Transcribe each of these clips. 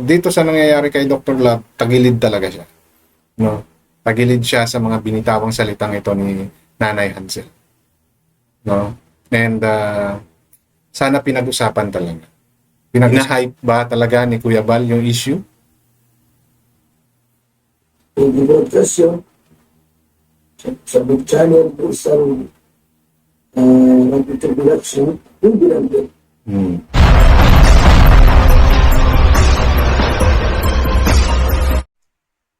dito sa nangyayari kay Dr. Love, tagilid talaga siya. No? Tagilid siya sa mga binitawang salitang ito ni Nanay Hansel. No? And sana pinag-usapan talaga. Pinag-hype ba talaga ni Kuya Bal yung issue? Hindi broadcast yun. Sa big channel po isang nag-introduction, hindi lang din.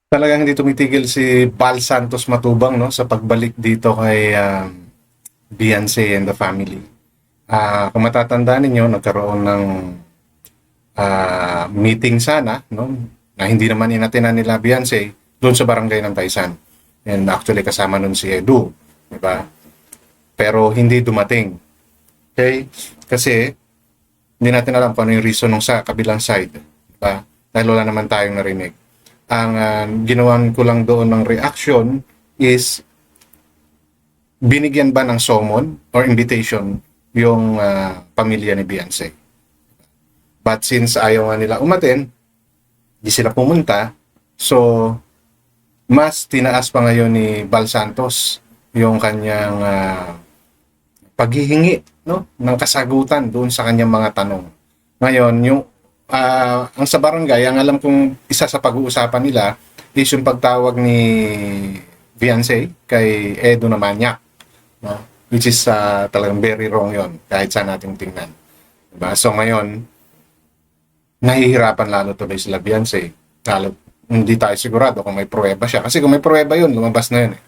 Talagang hindi tumitigil si Bal Santos Matubang, no, sa pagbalik dito kay Beyonce and the family. Kung matatandaan ninyo, nagkaroon ng meeting sana, no, na hindi naman inatenan nila Beyonce doon sa barangay ng Taysan. And actually kasama nun si Edu, di ba? Pero hindi dumating. Okay? Kasi hindi natin alam kung ano yung reason nung sa kabilang side, di ba? Dahil wala naman tayong narinig. Ang ginawan ko lang doon ng reaction is binigyan ba ng summon or invitation yung pamilya ni Beyonce. But since ayaw nga nila umaten, di sila pumunta, so mas tinaas pa ngayon ni Bal Santos yung kanyang paghihingi, no, ng kasagutan doon sa kanyang mga tanong. Ngayon, yung ang sa barangay, ang alam kong isa sa pag-uusapan nila is yung pagtawag ni Beyonce kay Edu na manyak, no? Which is talagang very wrong yon kahit saan natin tingnan, diba? So ngayon nahihirapan lalo tuloy sila Beyonce, lalo hindi tayo sigurado kung may pruweba siya, kasi kung may pruweba yun, lumabas na yun eh.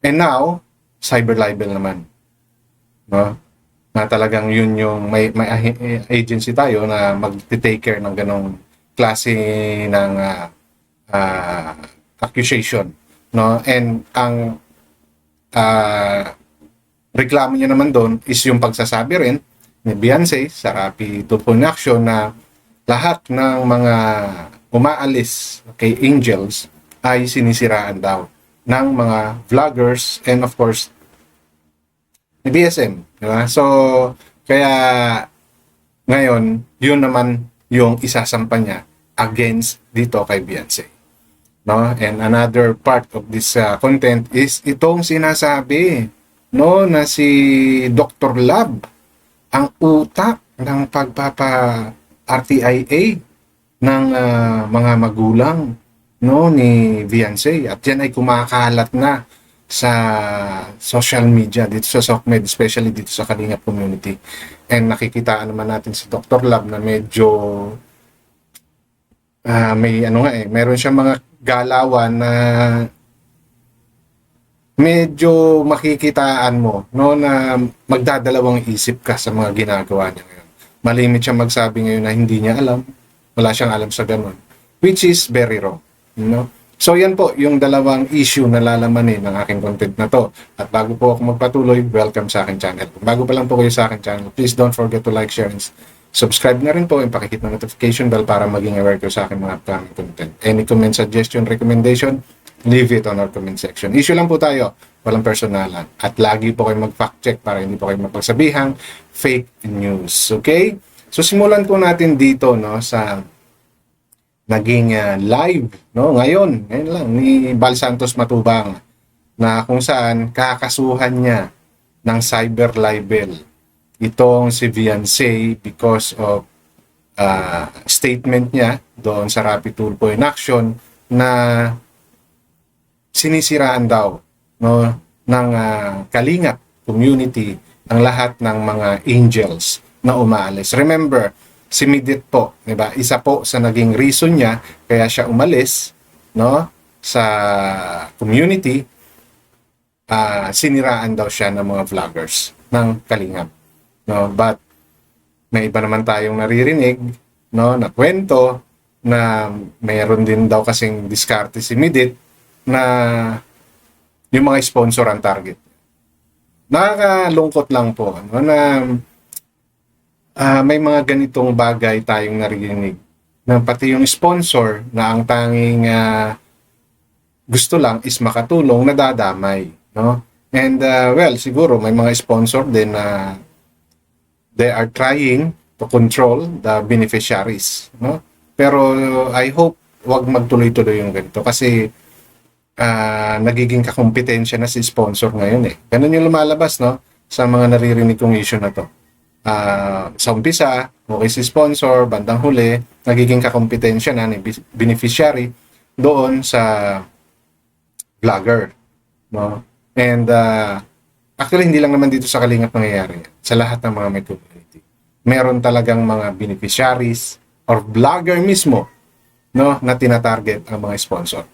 And now cyber libel naman, no? Na talagang yun yung may agency tayo na mag-take care ng ganong klase ng accusation, no? And ang reklamo niya naman doon is yung pagsasabi rin ni Beyonce sa Rappi Tulfo in Action na lahat ng mga umaalis kay Angels ay sinisiraan daw ng mga vloggers and of course ni BSM, di ba? So, kaya ngayon, yun naman yung isasampa niya against dito kay Beyonce. No? And another part of this content is itong sinasabi, no, na si Dr. Love ang utak ng pagpapa-RTIA ng mga magulang, no, ni Beyonce, at yan ay kumakalat na sa social media dito sa SOCMED, especially dito sa Kalingap community. And nakikitaan naman natin si Dr. Love na medyo may meron siyang mga galawan na medyo makikitaan mo, no, na magdadalawang isip ka sa mga ginagawa niya ngayon. Malimit siya magsabi ngayon na hindi niya alam, wala siyang alam sa ganun, which is very wrong, you know? So yan po yung dalawang issue na lalamanin ng aking content na to. At bago po ako magpatuloy, welcome sa aking channel. Kung bago pa lang po kayo sa aking channel, please don't forget to like, share, and subscribe na rin po and pakihit ng notification bell para maging aware kayo sa aking mga upcoming content. Any comment, suggestion, recommendation, leave it on our comment section. Issue lang po tayo, walang personalan. At lagi po kayo mag-fact check para hindi po kayo mapagsabihang fake news. Okay? So simulan po natin dito, no, sa naging live, no, ngayon lang ni Bal Santos Matubang, na kung saan kakasuhan niya ng cyber libel itong si Beyonce because of statement niya doon sa Rappi Tulfo in Action na sinisiraan daw, no, ng Kalingap community ang lahat ng mga angels na umaalis. Remember, si Midit po, di ba? Isa po sa naging reason niya kaya siya umalis, no, sa community, siniraan daw siya ng mga vloggers ng Kalingap, no? But may iba naman tayong naririnig, no, na kwento na mayroon din daw kasing diskarte si Midit na yung mga sponsor ang target. Nakakalungkot lang po, no, na may mga ganitong bagay tayong narinig na pati yung sponsor na ang tanging gusto lang is makatulong, nadadamay, no? And well, siguro may mga sponsor din na they are trying to control the beneficiaries, no? Pero I hope wag magtuloy-tuloy yung ganito kasi nagiging kakumpetensya na si sponsor ngayon eh. Ganun yung lumalabas, no? Sa mga naririnig kong issue na to. Sa umpisa, okay si sponsor, bandang huli, nagiging kakumpetensya na ni beneficiary doon sa vlogger, no? And actually, hindi lang naman dito sa Kalingap nangyayari yan. Sa lahat ng mga may community. Meron talagang mga beneficiaries or vlogger mismo, no, na tinatarget ang mga sponsor.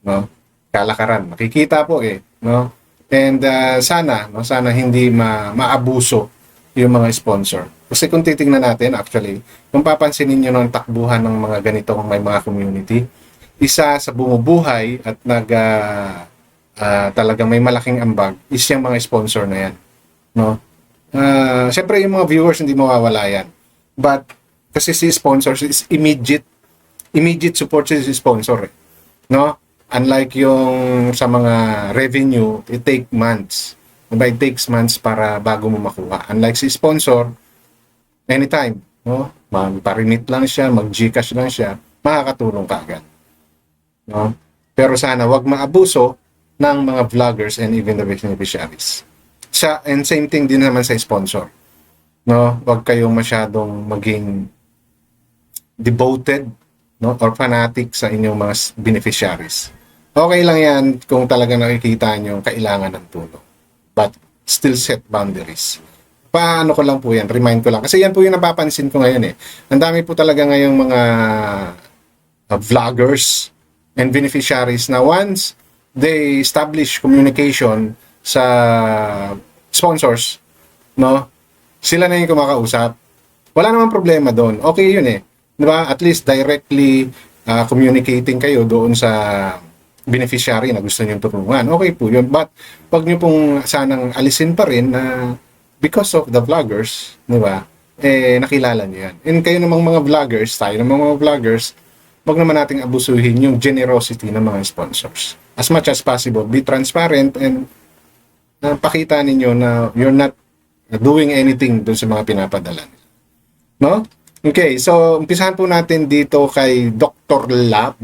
No? Kalakaran. Makikita po eh, no? And sana hindi maabuso yung mga sponsor. Kasi kung titingnan natin, actually, kung papansinin nyo ng takbuhan ng mga ganitong may mga community, isa sa bumubuhay at talagang may malaking ambag is yung mga sponsor na yan. No? Siyempre, yung mga viewers hindi mawawala yan. But, kasi si sponsors is immediate support si sponsor. No? Unlike yung sa mga revenue, it take months. Diba? It takes months para bago mo makuha. Unlike si sponsor, anytime. No? Magparimit lang siya, mag-Gcash lang siya, makakatulong ka agad. No? Pero sana wag maabuso ng mga vloggers and even the beneficiaries. And same thing din naman sa sponsor. No? Wag kayong masyadong maging devoted, no, or fanatic sa inyong mga beneficiaries. Okay lang yan kung talaga nakikita nyo kailangan ng tulong. But still set boundaries. Paano ko lang po yan? Remind ko lang. Kasi yan po yung napapansin ko ngayon eh. Ang dami po talaga ngayong mga vloggers and beneficiaries na once they establish communication sa sponsors, no, sila na yung kumakausap. Wala namang problema doon. Okay yun eh. Diba? At least directly communicating kayo doon sa beneficiary na gusto nyo tulungan. Okay po yun. But wag nyo pong sanang alisin pa rin na because of the vloggers, diba? Nakilala nyo yan. And kayo namang mga vloggers, tayo namang mga vloggers, wag naman nating abusuhin yung generosity ng mga sponsors. As much as possible, be transparent and pakita ninyo na you're not doing anything doon sa mga pinapadala. No? Okay, so umpisahan po natin dito kay Dr. Lab.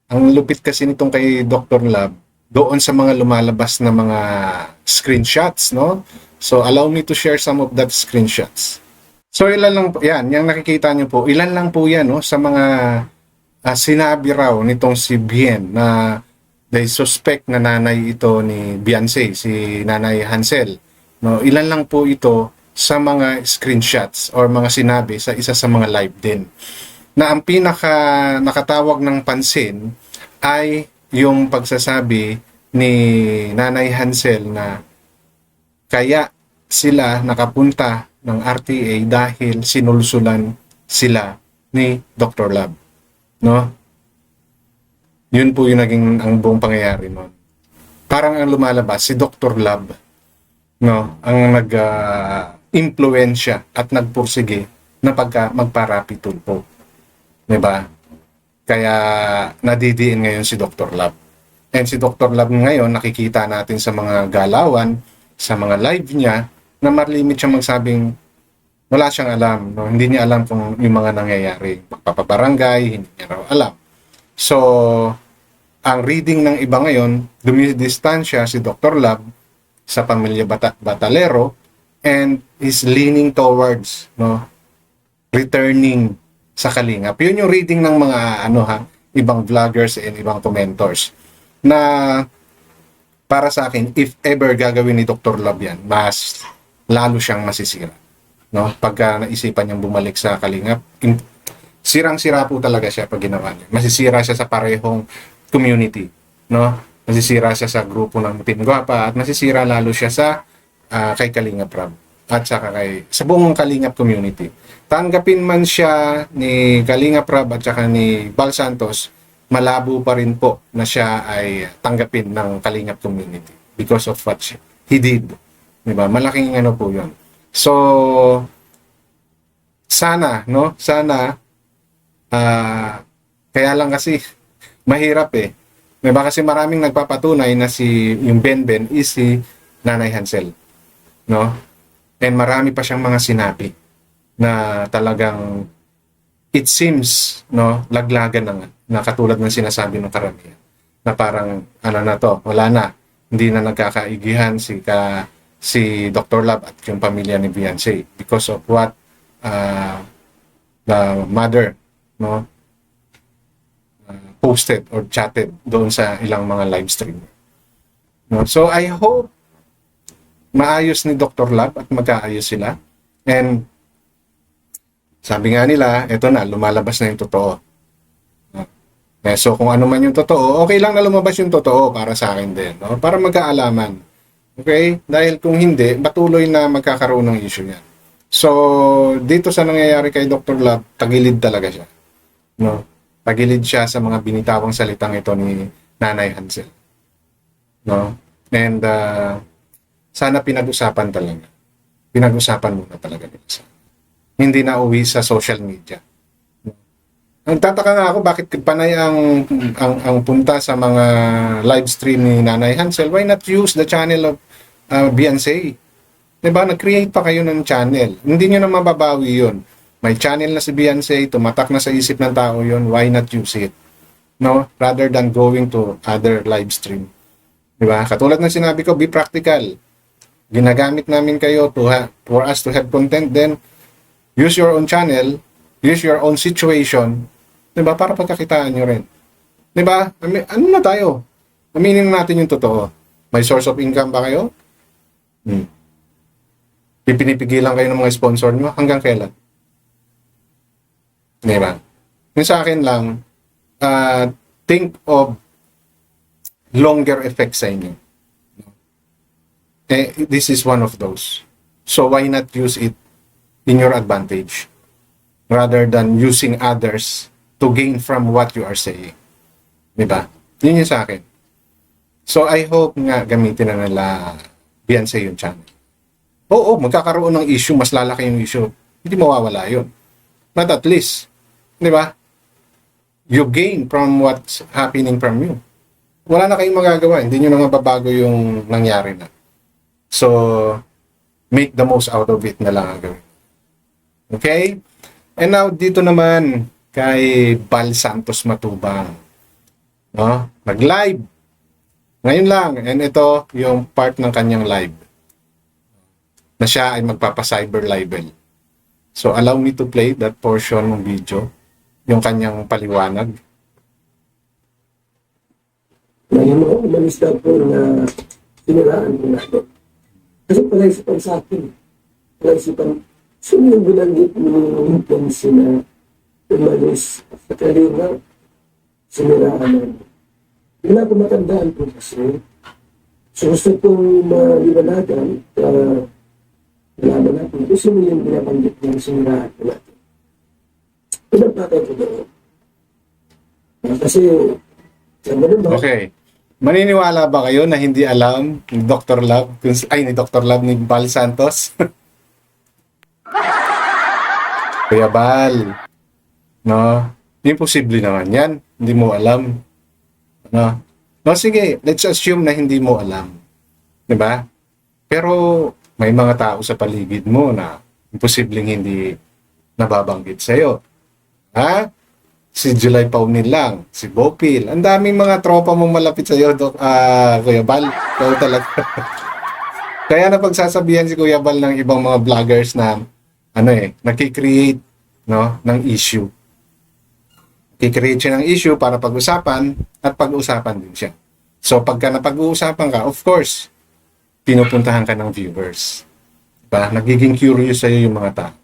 Ang lupit kasi nitong kay Dr. Lab, doon sa mga lumalabas na mga screenshots, no? So allow me to share some of that screenshots. So ilan lang po, yan, yung nakikita nyo po, ilan lang po yan, no? Sa mga sinabi raw nitong si Bien na they suspect na nanay ito ni Beyonce, si Nanay Hansel. No? Ilan lang po ito sa mga screenshots or mga sinabi sa isa sa mga live din. Na ang pinaka nakatawag ng pansin ay yung pagsasabi ni Nanay Hansel na kaya sila nakapunta ng RTA dahil sinulsulan sila ni Dr. Lab. No? Yun po yung naging ang buong pangyayari noon. Parang ang lumalabas si Dr. Lab, no, ang nag-impluwensya at nagpursige na magpa-rapid tulpo. 'Di ba? Kaya nadidiin ngayon si Dr. Lab. And si Dr. Lab ngayon nakikita natin sa mga galawan, sa mga live niya na malimit siya magsabing wala siyang alam, no? Hindi niya alam kung yung mga nangyayari, pagpapabarangay, hindi niya raw alam. So, ang reading ng iba ngayon, dumidistansya si Dr. Lab sa pamilya Batalero and is leaning towards, no, returning sa Kalingap. Yun yung reading ng mga ibang vloggers and ibang commentors na para sa akin, if ever gagawin ni Dr. Lab yan, mas lalo siyang masisira. No? Pagka naisipan niyang bumalik sa Kalingap, sirang-sira po talaga siya pag ginawa niya. Masisira siya sa parehong community. No? Masisira siya sa grupo ng Team Guapa at masisira lalo siya sa kay Kalingap Rab at saka sa buong Kalingap community. Tanggapin man siya ni Kalingap Rab at saka ni Bal Santos, malabo pa rin po na siya ay tanggapin ng Kalingap community because of what he did. Diba? Malaking po yun. So, sana, no? Sana, kaya lang kasi, mahirap eh. Diba? Kasi maraming nagpapatunay na yung Ben is si Nanay Hansel. No? And marami pa siyang mga sinabi na talagang it seems, no, laglagan na katulad ng sinasabi ng karamihan. Na parang, ano na to, wala na. Hindi na nagkakaigihan si Dr. Love at yung pamilya ni Beyonce because of what the mother, no, posted or chatted doon sa ilang mga live stream. No? So, I hope maayos ni Dr. Love at magkaayos sila. And sabi nga nila, eto na, lumalabas na yung totoo. So, kung ano man yung totoo, okay lang na lumabas yung totoo para sa akin din. No? Para magkaalaman. Okay? Dahil kung hindi, patuloy na magkakaroon ng issue yan. So, dito sa nangyayari kay Dr. Love, tagilid talaga siya. No? Tagilid siya sa mga binitawang salitang ito ni Nanay Hansel. No? And sana pinag-usapan talaga. Pinag-usapan muna talaga nila sa hindi na uwi sa social media. Nagtataka nga ako bakit panay ang punta sa mga live stream ni Nanay Hansel. Why not use the channel of Beyonce? Diba? Nag-create pa kayo ng channel. Hindi nyo na mababawi yun. May channel na si Beyonce, tumatak na sa isip ng tao yun. Why not use it? No? Rather than going to other live stream. Diba? Katulad ng sinabi ko, be practical. Ginagamit namin kayo for us to have content. Then, use your own channel, use your own situation, diba? Para pagkakitaan nyo rin. Diba? Ano na tayo? Aminin natin yung totoo. May source of income ba kayo? Pinipigilan kayo ng mga sponsor nyo? Hanggang kailan? Diba? Yung sa akin lang, think of longer effects sa inyo. This is one of those. So why not use it in your advantage rather than using others to gain from what you are saying? Diba? Yun yung sa akin. So I hope nga gamitin na nila Beyonce yung channel. Oo, magkakaroon ng issue, mas lalaki yung issue. Hindi mawawala yun. But at least, di ba? You gain from what's happening from you. Wala na kayong magagawa. Hindi nyo na mababago yung nangyari na. So, make the most out of it na lang ang gawin. Okay? And now, dito naman kay Bal Santos Matubang. No? Nag-live. Ngayon lang. And ito yung part ng kanyang live. Na siya ay magpapa-cyber libel. So, allow me to play that portion ng video. Yung kanyang paliwanag. May mga umalis na po na siniraan po natin. Kasi palaisipan sa akin. Palaisipan, sino yung binanggit mo yung sina umalis sa kalina, siniraan namin. Wala ko matandaan po kasi. So gusto kong maliwanagan nalaman natin kung sino yung binabanggit ng siniraan po natin. Pinagpatay ko doon. Kasi, sabi naman, Okay. Maniniwala ba kayo na hindi alam ni Dr. Love, ni Dr. Love ni Bal Santos? Kuya Bal. No? Imposible naman yan. Hindi mo alam. No? No, sige. Let's assume na hindi mo alam. Diba? Pero may mga tao sa paligid mo na imposibleng hindi nababanggit sa'yo. Ha? Si July Paunil lang, si Bopil. Ang daming mga tropa mong malapit sa iyo, Kuya Bal. Ikaw talaga. Kaya napagsasabihan si Kuya Bal ng ibang mga vloggers na nagki-create, no, ng issue. Nagki-create siya ng issue para pag-usapan at pag-usapan din siya. So pagka napag-uusapan ka, of course, pinupuntahan ka ng viewers. Diba? Nagiging curious sa iyo yung mga tao.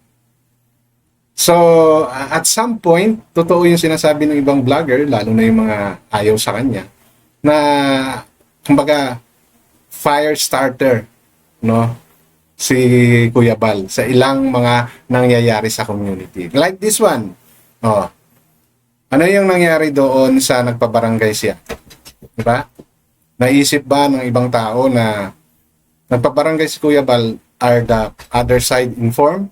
So, at some point, totoo yung sinasabi ng ibang vlogger, lalo na yung mga ayaw sa kanya, na, kumbaga, fire starter, no? Si Kuya Bal, sa ilang mga nangyayari sa community. Like this one. Oh. Ano yung nangyari doon sa nagpabarangay siya? Diba? Naisip ba ng ibang tao na nagpabarangay si Kuya Bal, are the other side informed?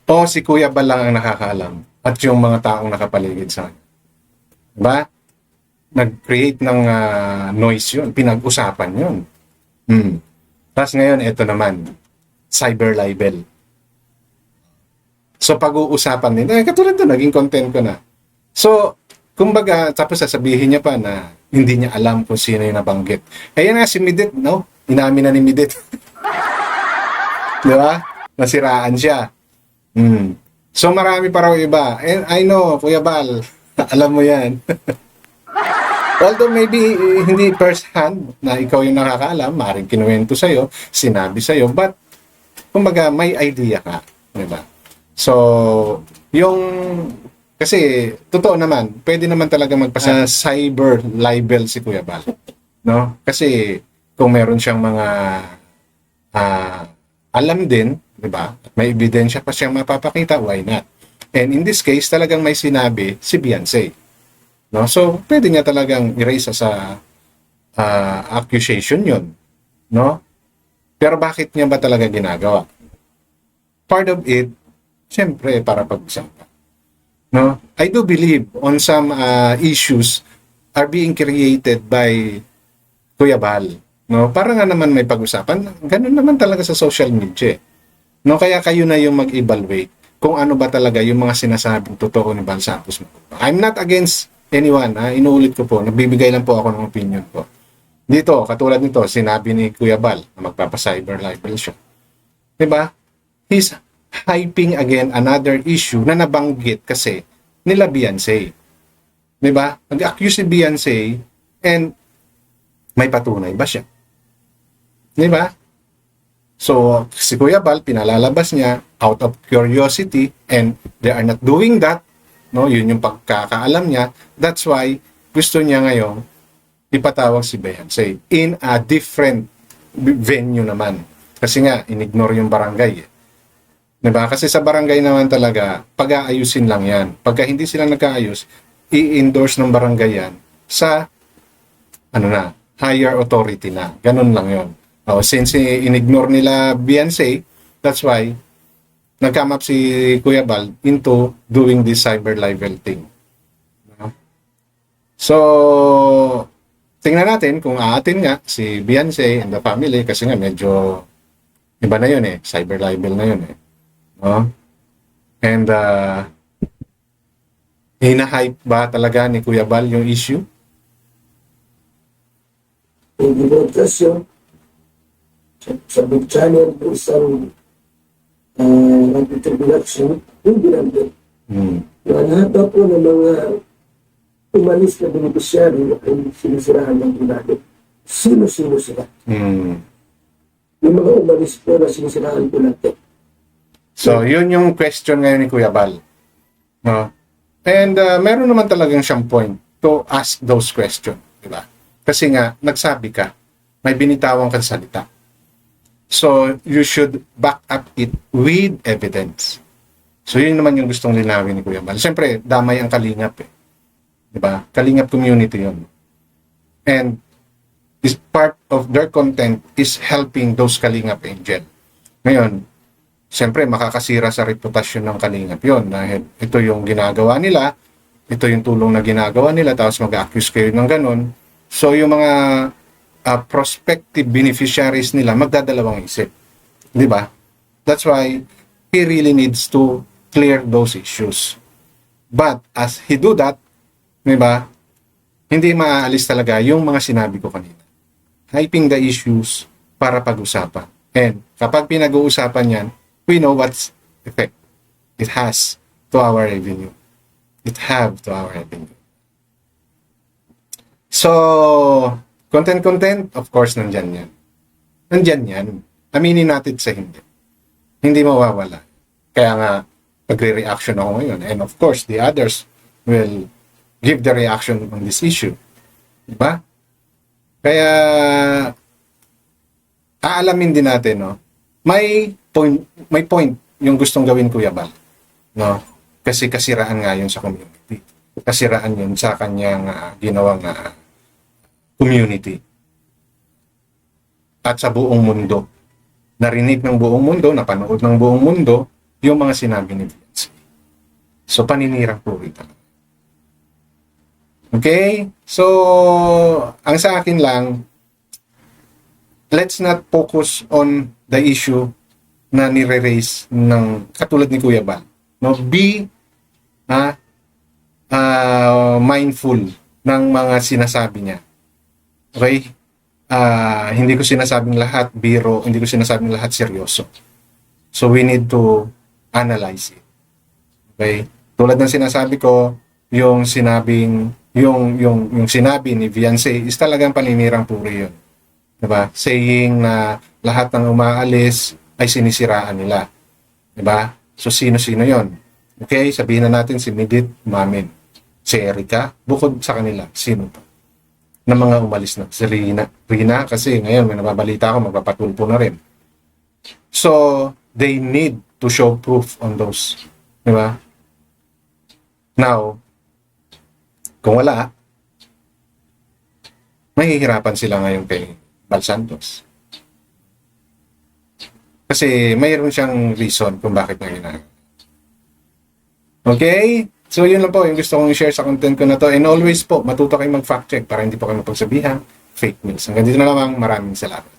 O si Kuya Bal lang ang nakakaalam at yung mga taong nakapaligid sa kanya. Diba? Nag-create ng noise yun. Pinag-usapan yun. Tapos ngayon, ito naman. Cyber libel. So, pag-uusapan din, katulad to, naging content ko na. So, kumbaga, tapos sasabihin niya pa na hindi niya alam kung sino yung nabanggit. Ayan nga, si Midit, no? Inamin na ni Midit. Di ba? Nasiraan siya. So, marami pa raw iba. And I know, Kuya Bal, alam mo yan. Although maybe hindi first hand na ikaw yung nakakaalam, maaaring kinuwento sa'yo, sinabi sa'yo, but kumbaga may idea ka. Diba? So, yung, kasi totoo naman, pwede naman talaga magpasa cyber libel si Kuya Bal. No? Kasi kung meron siyang mga alam din, diba? At may ebidensya pa siyang mapapakita, why not? And in this case, talagang may sinabi si Beyonce. No? So, pwede niya talagang erase sa accusation yun. No? Pero bakit niya ba talaga ginagawa? Part of it, siyempre, para pag-usapan. No? I do believe on some issues are being created by Kuya Bal. No? Para nga naman may pag-usapan, ganun naman talaga sa social media. No? Kaya kayo na yung mag-evaluate kung ano ba talaga yung mga sinasabing totoo ni Bal Santos. I'm not against anyone. Inuulit ko po, nagbibigay lang po ako ng opinion ko. Dito, katulad nito, sinabi ni Kuya Bal na magpapa-cyber libel siya. Diba? He's hyping again another issue na nabanggit kasi nila Beyonce. Diba? Nag-accuse si Beyonce and may patunay ba siya? Diba? So, si Kuya Bal, pinalalabas niya out of curiosity and they are not doing that. No, yun yung pagkakaalam niya. That's why gusto niya ngayon ipatawag si Beyonce in a different venue naman. Kasi nga, inignore yung barangay. Diba? Kasi sa barangay naman talaga, pag-aayusin lang yan. Pagka hindi sila nagkaayos, i-endorse ng barangay yan sa higher authority na. Ganun lang yun. Since inignore nila Beyonce, that's why nag-come up si Kuya Bal into doing this cyber libel thing. So, tingnan natin kung aatin nga si Beyonce and the family kasi nga medyo iba na yun cyber libel na yun no? And hina-hype ba talaga ni Kuya Bal yung issue? Hindi broadcast yun. Sa big channel, isang anti-tribulation, yung ginamit. Na lahat na po ng mga umalis na beneficiary ay sinisirahan ng ginamit. Sino-sino sila? Yung mga umalis po na sinisirahan po natin. So, yun yung question ngayon ni Kuya Bal. No? And meron naman talagang siyang point to ask those questions. Diba? Kasi nga, nagsabi ka, may binitawang kang salita. So, you should back up it with evidence. So, yun naman yung gustong linawin ni Kuya Bal. Siyempre, damay ang Kalingap Diba? Kalingap community yun. And is part of their content is helping those Kalingap angel. Ngayon, siyempre, makakasira sa reputasyon ng Kalingap yun. Dahil ito yung ginagawa nila, ito yung tulong na ginagawa nila, tapos mag-accuse kayo ng ganun. So, yung mga prospective beneficiaries nila magdadalawang isip. Di ba? That's why he really needs to clear those issues. But as he do that, di ba, hindi maaalis talaga yung mga sinabi ko kanina. Hyping the issues para pag-usapan. And kapag pinag-uusapan yan, we know what's effect it has to our revenue. It have to our revenue. So, content, of course, nandyan yan. Nandyan yan. Aminin natin sa hindi. Hindi mawawala. Kaya nga, pagre-reaction ako ngayon. And of course, the others will give the reaction on this issue. Diba? Kaya, aalamin din natin, no? May point yung gustong gawin Kuya Bal. No? Kasi kasiraan nga yun sa community. Kasiraan yun sa kanyang ginawang community. At sa buong mundo. Narinig ng buong mundo, napanood ng buong mundo, yung mga sinabi ni Beyonce. So, paninirang puri talaga. Okay? So, ang sa akin lang, let's not focus on the issue na nire-raise ng katulad ni Kuya Bal. No, be mindful ng mga sinasabi niya. Okay? Hindi ko sinasabing lahat biro, hindi ko sinasabing lahat seryoso. So we need to analyze it. Okay? Tulad ng sinasabi ko, yung sinabi ni Viancy is talagang paninirang puri yun. Diba? Saying na lahat ng umaalis ay sinisiraan nila. Diba? So sino-sino yon? Okay? Sabihin na natin si Midit, Mamin. Si Erica, bukod sa kanila, sino pa? Na mga umalis na. Si Rina kasi ngayon may nababalita ako, magpapatulpo na rin. So, they need to show proof on those. Diba? Now, kung wala, mahihirapan sila ngayon kay Bal Santos. Kasi mayroon siyang reason kung bakit niya ginagawa. Okay? So, yun lang po yung gusto kong i-share sa content ko na to. And always po, matuto kayong mag-fact check para hindi po kayo mapagsabihan fake news. Hanggang dito na lamang. Maraming salamat.